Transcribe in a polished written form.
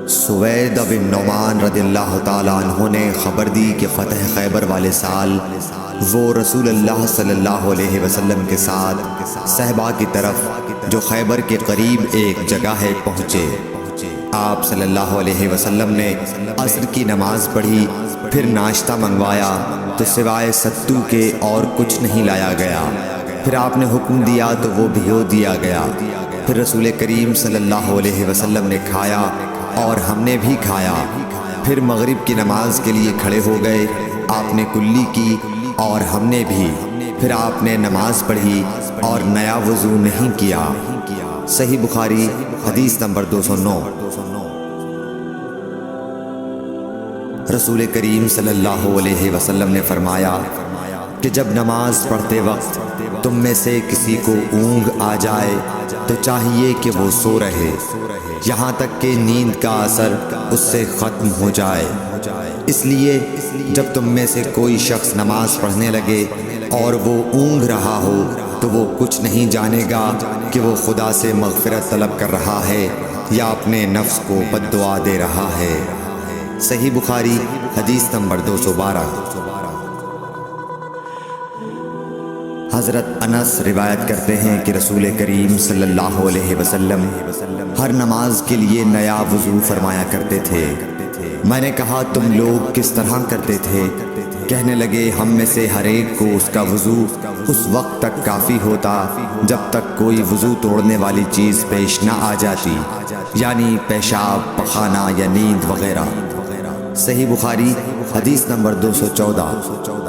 سوید بن نعمان رضی اللہ تعالیٰ عنہ نے خبر دی کہ فتح خیبر والے سال وہ رسول اللہ صلی اللہ علیہ وسلم کے ساتھ صحبہ کی طرف جو خیبر کے قریب ایک جگہ ہے پہنچے۔ آپ صلی اللہ علیہ وسلم نے عصر کی نماز پڑھی، پھر ناشتہ منگوایا تو سوائے ستو کے اور کچھ نہیں لایا گیا۔ پھر آپ نے حکم دیا تو وہ بھیو دیا گیا۔ پھر رسول کریم صلی اللہ علیہ وسلم نے کھایا اور ہم نے بھی کھایا۔ پھر مغرب کی نماز کے لیے کھڑے ہو گئے، آپ نے کلی کی اور ہم نے بھی۔ پھر آپ نے نماز پڑھی اور نیا وضو نہیں کیا۔ صحیح بخاری حدیث نمبر 209۔ رسول کریم صلی اللہ علیہ وسلم نے فرمایا کہ جب نماز پڑھتے وقت تم میں سے کسی کو اونگ آ جائے تو چاہیے کہ وہ سو رہے یہاں تک کہ نیند کا اثر اس سے ختم ہو جائے۔ اس لیے جب تم میں سے کوئی شخص نماز پڑھنے لگے اور وہ اونگ رہا ہو تو وہ کچھ نہیں جانے گا کہ وہ خدا سے مغفرت طلب کر رہا ہے یا اپنے نفس کو بد دعا دے رہا ہے۔ صحیح بخاری حدیث نمبر 212۔ حضرت انس روایت کرتے ہیں کہ رسول کریم صلی اللہ علیہ وسلم ہر نماز کے لیے نیا وضو فرمایا کرتے تھے۔ میں نے کہا تم لوگ کس طرح کرتے تھے؟ کہنے لگے ہم میں سے ہر ایک کو اس کا وضو اس وقت تک کافی ہوتا جب تک کوئی وضو توڑنے والی چیز پیش نہ آ جاتی، یعنی پیشاب، پخانہ یا نیند وغیرہ۔ صحیح بخاری حدیث نمبر 214۔